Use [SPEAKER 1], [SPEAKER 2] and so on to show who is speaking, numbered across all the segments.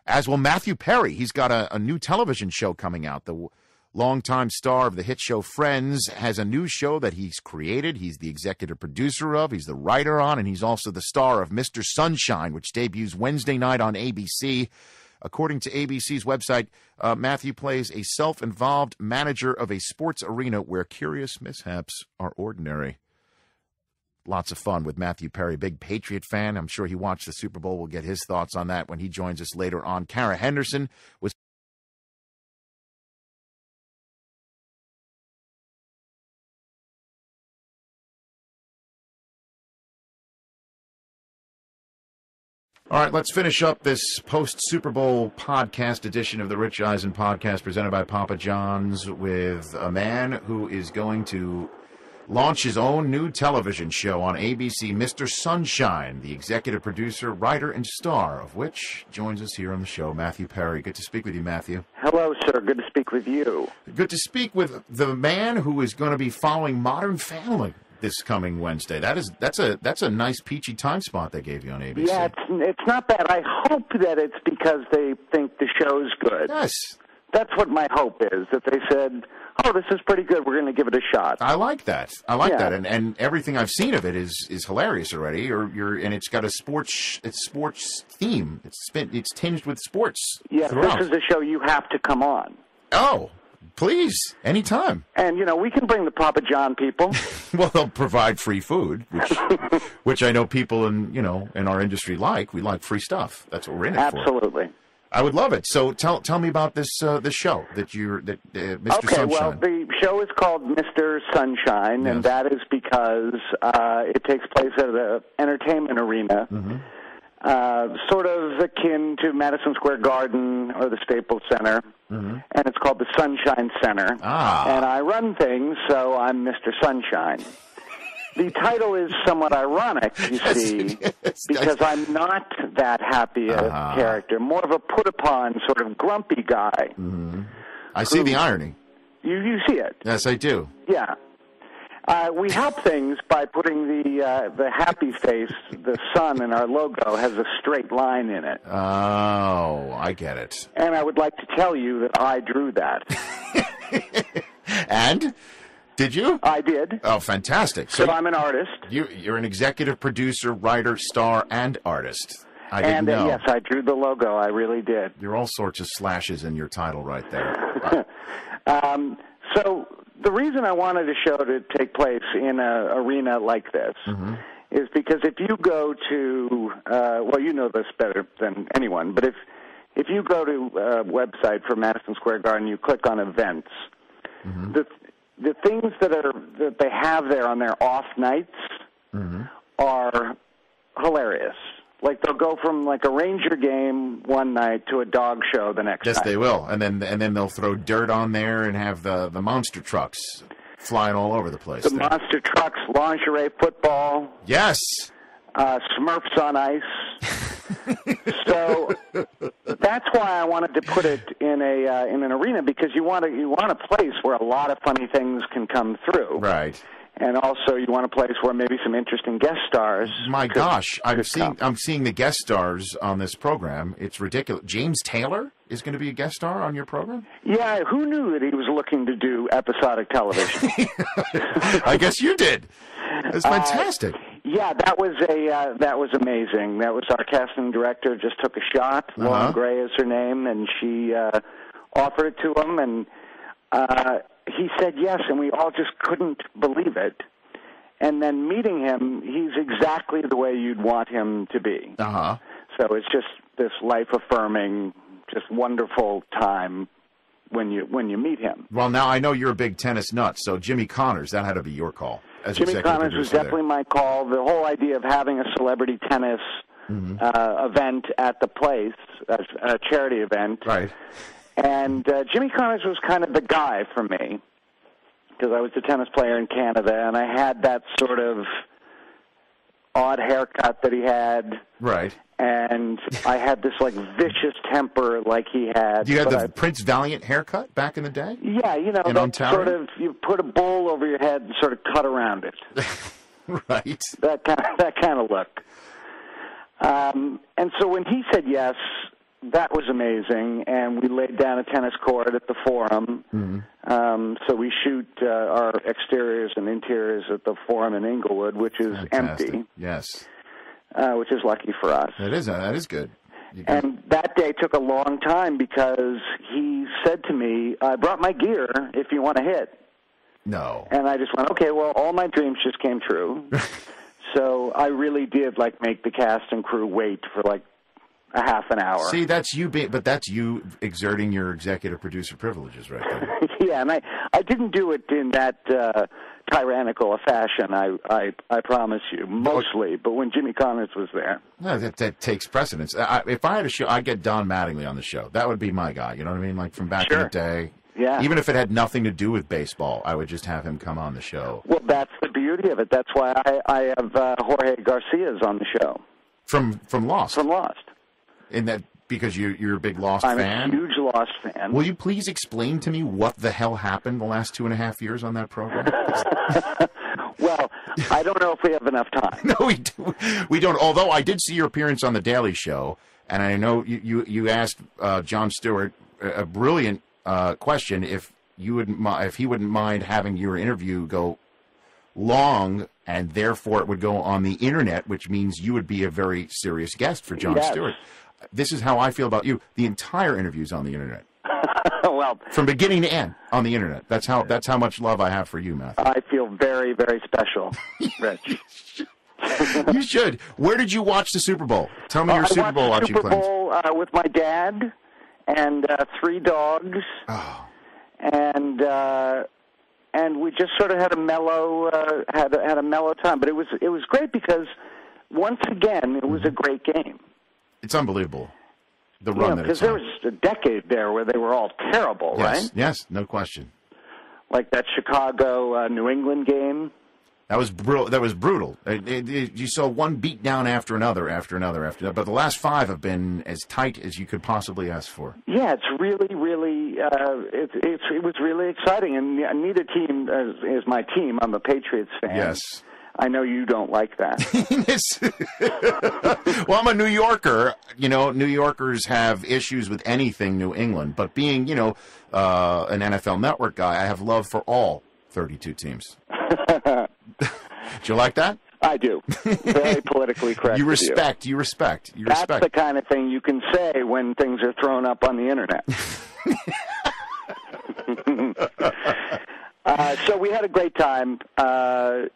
[SPEAKER 1] as will Matthew Perry. He's got a new television show coming out. The longtime star of the hit show Friends has a new show that he's created. He's the executive producer of, he's the writer on, and he's also the star of Mr. Sunshine, which debuts Wednesday night on ABC. According to ABC's website, Matthew plays a self-involved manager of a sports arena where curious mishaps are ordinary. Lots of fun with Matthew Perry, big Patriot fan. I'm sure he watched the Super Bowl. We'll get his thoughts on that when he joins us later on. Kara Henderson was... All right, let's finish up this post-Super Bowl podcast edition of the Rich Eisen podcast presented by Papa John's with a man who is going to launch his own new television show on ABC, Mr. Sunshine, the executive producer, writer, and star of which joins us here on the show, Matthew Perry. Good to speak with you, Matthew.
[SPEAKER 2] Hello, sir. Good to speak with you.
[SPEAKER 1] Good to speak with the man who is going to be following Modern Family this coming Wednesday. That's a nice peachy time spot they gave you on ABC.
[SPEAKER 2] Yeah, it's not bad. I hope that it's because they think the show's good.
[SPEAKER 1] Yes.
[SPEAKER 2] That's what my hope is, that they said, oh, this is pretty good, we're going to give it a shot.
[SPEAKER 1] I like that. That. And everything I've seen of it is hilarious already. And it's got a sports theme. It's tinged with sports.
[SPEAKER 2] Yeah,
[SPEAKER 1] throughout.
[SPEAKER 2] This is a show you have to come on.
[SPEAKER 1] Oh, please, anytime.
[SPEAKER 2] And, we can bring the Papa John people.
[SPEAKER 1] Well, they'll provide free food, which I know people in our industry like. We like free stuff. That's what we're in it for.
[SPEAKER 2] Absolutely.
[SPEAKER 1] I would love it. So tell me about this show that Mr.
[SPEAKER 2] Okay,
[SPEAKER 1] Sunshine.
[SPEAKER 2] well, the show is called Mr. Sunshine,
[SPEAKER 1] yes.
[SPEAKER 2] and that is because it takes place at an entertainment arena, sort of akin to Madison Square Garden or the Staples Center, and it's called the Sunshine Center. And I run things, so I'm Mr. Sunshine. The title is somewhat ironic, you see, because I'm not that happy a character, more of a put-upon, sort of grumpy guy.
[SPEAKER 1] I see the irony.
[SPEAKER 2] You see it?
[SPEAKER 1] Yes, I do.
[SPEAKER 2] Yeah. We help things by putting the happy face, the sun in our logo, has a straight line in it.
[SPEAKER 1] Oh, I get it.
[SPEAKER 2] And I would like to tell you that I drew that.
[SPEAKER 1] And? Did you?
[SPEAKER 2] I did.
[SPEAKER 1] Oh, fantastic.
[SPEAKER 2] So I'm an artist.
[SPEAKER 1] You're an executive producer, writer, star, and artist. I didn't know.
[SPEAKER 2] Yes, I drew the logo. I really did.
[SPEAKER 1] There are all sorts of slashes in your title right there.
[SPEAKER 2] So the reason I wanted a show to take place in an arena like this is because if you go to, well, you know this better than anyone, but if you go to a website for Madison Square Garden, you click on events, the things that they have there on their off nights are hilarious. Like they'll go from like a Ranger game one night to a dog show the next night.
[SPEAKER 1] Yes, they will, and then they'll throw dirt on there and have the monster trucks flying all over the place.
[SPEAKER 2] The monster trucks, lingerie football.
[SPEAKER 1] Yes.
[SPEAKER 2] Smurfs on ice. So that's why I wanted to put it in an arena, because you want a place where a lot of funny things can come through.
[SPEAKER 1] Right.
[SPEAKER 2] And also you want a place where maybe some interesting guest stars.
[SPEAKER 1] My gosh, I'm seeing the guest stars on this program. It's ridiculous. James Taylor is going to be a guest star on your program?
[SPEAKER 2] Yeah, who knew that he was looking to do episodic television?
[SPEAKER 1] I guess you did. It's fantastic.
[SPEAKER 2] Yeah, that was amazing. That was our casting director just took a shot. Lauren Gray is her name, and she offered it to him, and he said yes, and we all just couldn't believe it. And then meeting him, he's exactly the way you'd want him to be. So it's just this life-affirming, just wonderful time when you meet him.
[SPEAKER 1] Well, now I know you're a big tennis nut, so Jimmy Connors, that had to be your call.
[SPEAKER 2] Jimmy Connors was definitely my call. The whole idea of having a celebrity tennis event at the place, a charity event.
[SPEAKER 1] Right.
[SPEAKER 2] And Jimmy Connors was kind of the guy for me, because I was a tennis player in Canada, and I had that sort of odd haircut that he had.
[SPEAKER 1] Right.
[SPEAKER 2] And I had this, like, vicious temper like he had.
[SPEAKER 1] You had the Prince Valiant haircut back in the day?
[SPEAKER 2] Yeah,
[SPEAKER 1] in
[SPEAKER 2] that
[SPEAKER 1] Ontario?
[SPEAKER 2] sort of, you put a bowl over your head and sort of cut around it.
[SPEAKER 1] Right.
[SPEAKER 2] That kind of look. And so when he said yes, that was amazing, and we laid down a tennis court at the Forum. So we shoot our exteriors and interiors at the Forum in Inglewood, which is empty.
[SPEAKER 1] Yes.
[SPEAKER 2] Which is lucky for us.
[SPEAKER 1] That is good.
[SPEAKER 2] And that day took a long time because he said to me, I brought my gear if you want to hit.
[SPEAKER 1] No.
[SPEAKER 2] And I just went, okay, well, all my dreams just came true. So I really did, make the cast and crew wait for, a half an hour.
[SPEAKER 1] See, that's you, but that's you exerting your executive producer privileges right there.
[SPEAKER 2] Yeah, and I didn't do it in that tyrannical a fashion, I promise you, mostly. But when Jimmy Connors was there.
[SPEAKER 1] No, that takes precedence. If I had a show, I'd get Don Mattingly on the show. That would be my guy, you know what I mean? From back in the day.
[SPEAKER 2] Yeah.
[SPEAKER 1] Even if it had nothing to do with baseball, I would just have him come on the show.
[SPEAKER 2] Well, that's the beauty of it. That's why I have Jorge Garcia's on the show.
[SPEAKER 1] From Lost?
[SPEAKER 2] From Lost.
[SPEAKER 1] In that, because you're a big Lost fan?
[SPEAKER 2] I'm a huge Lost fan.
[SPEAKER 1] Will you please explain to me what the hell happened the last 2.5 years on that program?
[SPEAKER 2] Well, I don't know if we have enough time.
[SPEAKER 1] No, we don't. Although I did see your appearance on The Daily Show, and I know you asked Jon Stewart a brilliant question if he wouldn't mind having your interview go long, and therefore it would go on the internet, which means you would be a very serious guest for Jon Stewart. This is how I feel about you. The entire interview's on the internet.
[SPEAKER 2] Well,
[SPEAKER 1] from beginning to end on the internet. That's how much love I have for you, Matthew.
[SPEAKER 2] I feel very, very special, Rich.
[SPEAKER 1] You should. Where did you watch the Super Bowl? Tell me your Super Bowl watching plans.
[SPEAKER 2] Super Bowl with my dad and 3 dogs.
[SPEAKER 1] Oh.
[SPEAKER 2] And we just sort of had a mellow had a mellow time, but it was great because once again it was a great game.
[SPEAKER 1] It's unbelievable, the run that it's on.
[SPEAKER 2] Because there was a decade there where they were all terrible, right?
[SPEAKER 1] Yes, no question.
[SPEAKER 2] Like that Chicago New England game.
[SPEAKER 1] That was brutal. You saw one beat down after another. But the last 5 have been as tight as you could possibly ask for. Yeah, it's really, really, it was really exciting. And neither team is my team. I'm a Patriots fan. Yes.
[SPEAKER 2] I know you don't like that.
[SPEAKER 1] Well, I'm a New Yorker. New Yorkers have issues with anything New England. But being, an NFL Network guy, I have love for all 32 teams. Do you like that?
[SPEAKER 2] I do. Very politically correct.
[SPEAKER 1] You respect.
[SPEAKER 2] That's the kind of thing you can say when things are thrown up on the internet. So we had a great time. I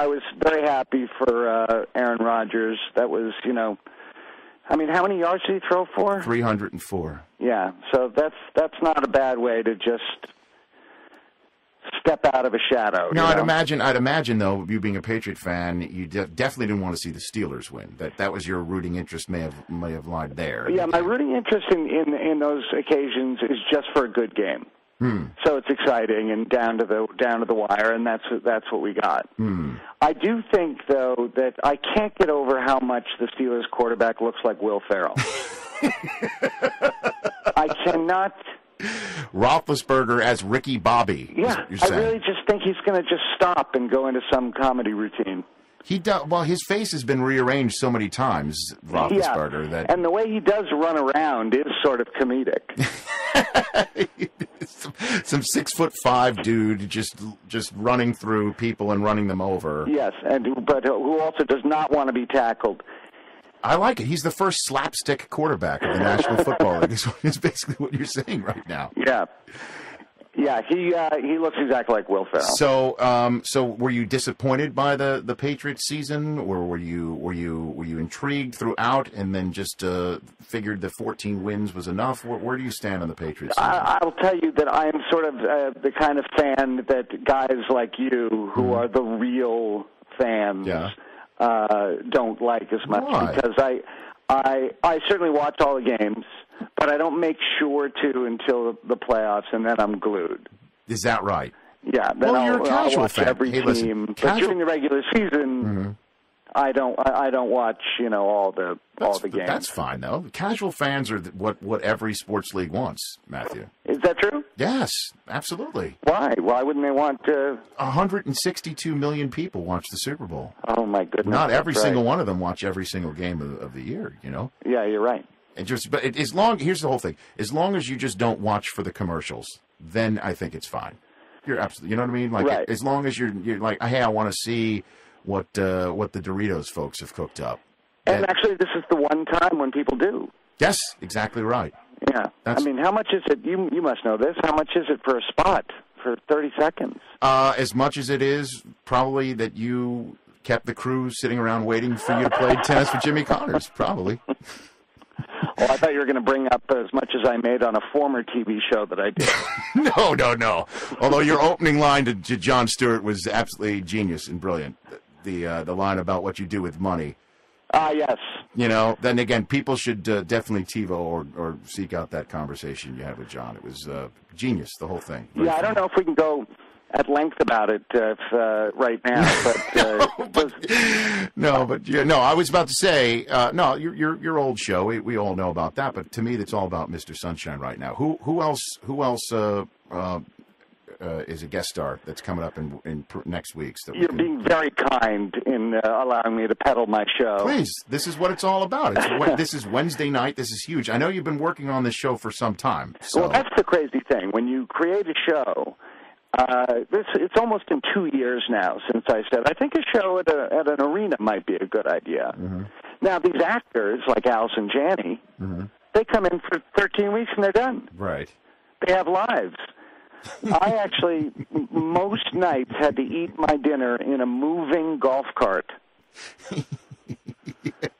[SPEAKER 2] was very happy for Aaron Rodgers. That was, how many yards did he throw for?
[SPEAKER 1] 304.
[SPEAKER 2] Yeah, so that's not a bad way to just step out of a shadow.
[SPEAKER 1] No, I'd imagine though, you being a Patriot fan, you definitely didn't want to see the Steelers win. That was your rooting interest may have lied there.
[SPEAKER 2] Yeah, my rooting interest in those occasions is just for a good game. So it's exciting and down to the wire, and that's what we got. I do think though that I can't get over how much the Steelers quarterback looks like Will Ferrell. I cannot.
[SPEAKER 1] Roethlisberger as Ricky Bobby.
[SPEAKER 2] Yeah, I really just think he's going to just stop and go into some comedy routine.
[SPEAKER 1] He does. Well, his face has been rearranged so many times, Roethlisberger.
[SPEAKER 2] And the way he does run around is sort of comedic.
[SPEAKER 1] Some 6'5" dude just running through people and running them over.
[SPEAKER 2] Yes, but who also does not want to be tackled.
[SPEAKER 1] I like it. He's the first slapstick quarterback of the National Football League. Is basically what you're saying right now.
[SPEAKER 2] Yeah. Yeah, he looks exactly like Will Ferrell.
[SPEAKER 1] So were you disappointed by the Patriots season, or were you intrigued throughout, and then just figured the 14 wins was enough? Where do you stand on the Patriots season?
[SPEAKER 2] I'll tell you that I am sort of the kind of fan that guys like you, who are the real fans, don't like as much.
[SPEAKER 1] Why?
[SPEAKER 2] Because I certainly watch all the games, but I don't make sure to until the playoffs, and then I'm glued.
[SPEAKER 1] Is that right?
[SPEAKER 2] Yeah. Then
[SPEAKER 1] you're a casual
[SPEAKER 2] watch
[SPEAKER 1] fan.
[SPEAKER 2] every team. But during the regular season, I don't watch all the games.
[SPEAKER 1] That's fine though. Casual fans are what every sports league wants, Matthew.
[SPEAKER 2] Is that true?
[SPEAKER 1] Yes, absolutely.
[SPEAKER 2] Why? Why wouldn't they want
[SPEAKER 1] 162 million people watch the Super Bowl.
[SPEAKER 2] Oh my goodness!
[SPEAKER 1] Not every single one of them watch every single game of the year.
[SPEAKER 2] Yeah, you're right.
[SPEAKER 1] And here's the whole thing. As long as you just don't watch for the commercials, then I think it's fine. You're absolutely, you know what I mean? Like,
[SPEAKER 2] right.
[SPEAKER 1] As long as you're like, hey, I want to see what the Doritos folks have cooked up.
[SPEAKER 2] And actually, this is the one time when people do.
[SPEAKER 1] Yes, exactly right.
[SPEAKER 2] Yeah. I mean, how much is it? You must know this. How much is it for a spot for 30 seconds?
[SPEAKER 1] As much as it is probably that you kept the crew sitting around waiting for you to play tennis with Jimmy Connors, probably.
[SPEAKER 2] Oh, I thought you were going to bring up as much as I made on a former TV show that I did.
[SPEAKER 1] No. Although your opening line to Jon Stewart was absolutely genius and brilliant. The line about what you do with money.
[SPEAKER 2] Yes.
[SPEAKER 1] You know, then again, people should definitely TiVo or seek out that conversation you had with John. It was genius, the whole thing. Very
[SPEAKER 2] I don't know if we can go at length about it right now, but
[SPEAKER 1] I was about to say your old show. We all know about that, but to me, it's all about Mr. Sunshine right now. Who else is a guest star that's coming up in next week's?
[SPEAKER 2] You're being very kind in allowing me to peddle my show.
[SPEAKER 1] Please, this is what it's all about. This is Wednesday night. This is huge. I know you've been working on this show for some time. So.
[SPEAKER 2] Well, that's the crazy thing. When you create a show, it's almost been 2 years now since I said, I think a show at an arena might be a good idea.
[SPEAKER 1] Mm-hmm.
[SPEAKER 2] Now, these actors, like Allison Janney,
[SPEAKER 1] mm-hmm.
[SPEAKER 2] they come in for 13 weeks and they're done.
[SPEAKER 1] Right.
[SPEAKER 2] They have lives. I actually, most nights, had to eat my dinner in a moving golf cart.
[SPEAKER 1] Yes.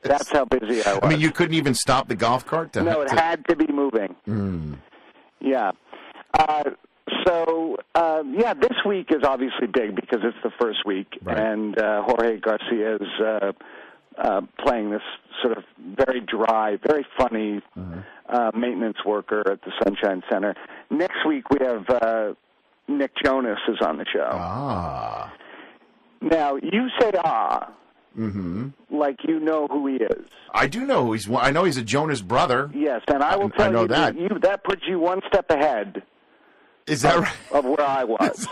[SPEAKER 2] That's how busy I was.
[SPEAKER 1] I mean, you couldn't even stop the golf cart?
[SPEAKER 2] No, it had to be moving.
[SPEAKER 1] Mm.
[SPEAKER 2] Yeah. This week is obviously big because it's the first week,
[SPEAKER 1] right.
[SPEAKER 2] And Jorge Garcia is playing this sort of very dry, very funny maintenance worker at the Sunshine Center. Next week we have Nick Jonas is on the show.
[SPEAKER 1] Ah.
[SPEAKER 2] Now, you say
[SPEAKER 1] mm-hmm.
[SPEAKER 2] like you know who he is.
[SPEAKER 1] I do know who he's. I know he's a Jonas brother.
[SPEAKER 2] Yes, and I will tell you that puts you one step ahead.
[SPEAKER 1] Is that right?
[SPEAKER 2] Of where I was.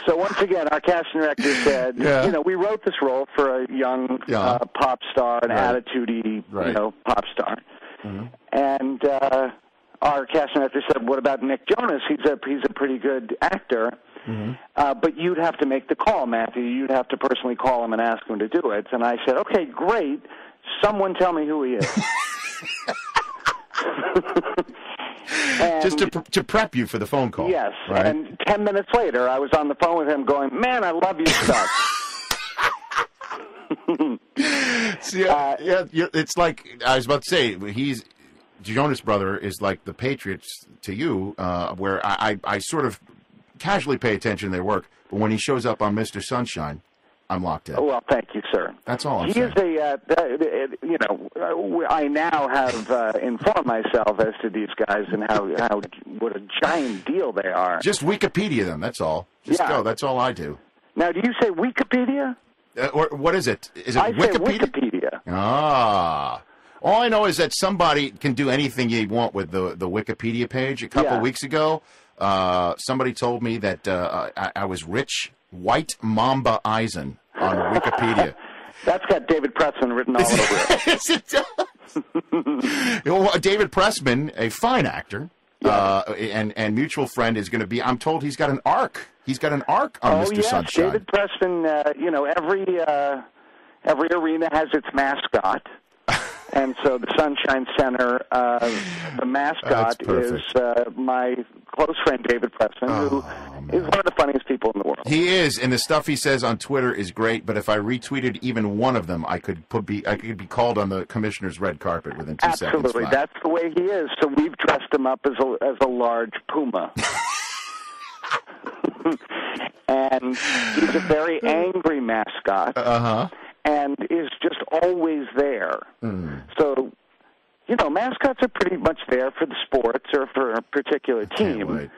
[SPEAKER 2] So once again, our casting director said, we wrote this role for a young pop star, an attitude-y, pop star.
[SPEAKER 1] Mm-hmm.
[SPEAKER 2] And our casting director said, what about Nick Jonas? He's a pretty good actor.
[SPEAKER 1] Mm-hmm.
[SPEAKER 2] But you'd have to make the call, Matthew. You'd have to personally call him and ask him to do it. And I said, okay, great. Someone tell me who he is.
[SPEAKER 1] Just to prep you for the phone call.
[SPEAKER 2] Yes,
[SPEAKER 1] right?
[SPEAKER 2] And 10 minutes later, I was on the phone with him going, man, I love your stuff.
[SPEAKER 1] See, it's like, I was about to say, Jonas Brother is like the Patriots to you, where I sort of casually pay attention to their work, but when he shows up on Mr. Sunshine, I'm locked in.
[SPEAKER 2] Well, thank you, sir.
[SPEAKER 1] That's all I'm saying.
[SPEAKER 2] He is I now have informed myself as to these guys and what a giant deal they are.
[SPEAKER 1] Just Wikipedia them, that's all. Just go, that's all I do.
[SPEAKER 2] Now, do you say Wikipedia?
[SPEAKER 1] Or what is it? Is it
[SPEAKER 2] I
[SPEAKER 1] Wikipedia?
[SPEAKER 2] say Wikipedia.
[SPEAKER 1] Ah. All I know is that somebody can do anything you want with the Wikipedia page. A couple of weeks ago, somebody told me that I was rich, white Mamba Eisen on Wikipedia.
[SPEAKER 2] That's got David Pressman written all over it.
[SPEAKER 1] Yes, it does. David Pressman, a fine actor, and mutual friend, is going to be. I'm told he's got an arc. He's got an arc on Mr. Sunshine.
[SPEAKER 2] David Pressman. Every arena has its mascot. And so the Sunshine Center, the mascot is my close friend David Pressman, who is one of the funniest people in the world.
[SPEAKER 1] He is, and the stuff he says on Twitter is great. But if I retweeted even one of them, I could be called on the commissioner's red carpet within 2 seconds.
[SPEAKER 2] Absolutely, that's the way he is. So we've dressed him up as a large puma. And he's a very angry mascot. And is just always there. Mm. So, mascots are pretty much there for the sports or for a particular team.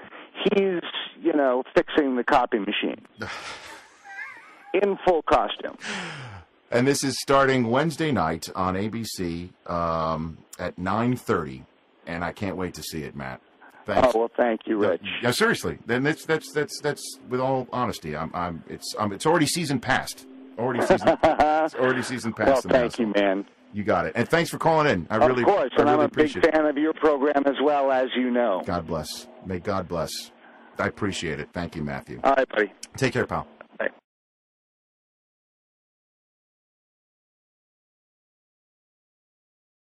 [SPEAKER 2] He's, fixing the copy machine in full costume.
[SPEAKER 1] And this is starting Wednesday night on ABC at 9:30, and I can't wait to see it, Matt. Thanks.
[SPEAKER 2] Oh, well, thank you, Rich.
[SPEAKER 1] Yeah, seriously. Then that's with all honesty. It's already season past. Already season past.
[SPEAKER 2] Well, thank you, man.
[SPEAKER 1] You got it. And thanks for calling in. I really,
[SPEAKER 2] of course, and I'm a big
[SPEAKER 1] appreciate it.
[SPEAKER 2] fan of your program as well, as you know.
[SPEAKER 1] God bless. May God bless. I appreciate it. Thank you, Matthew.
[SPEAKER 2] All right, buddy.
[SPEAKER 1] Take care, pal.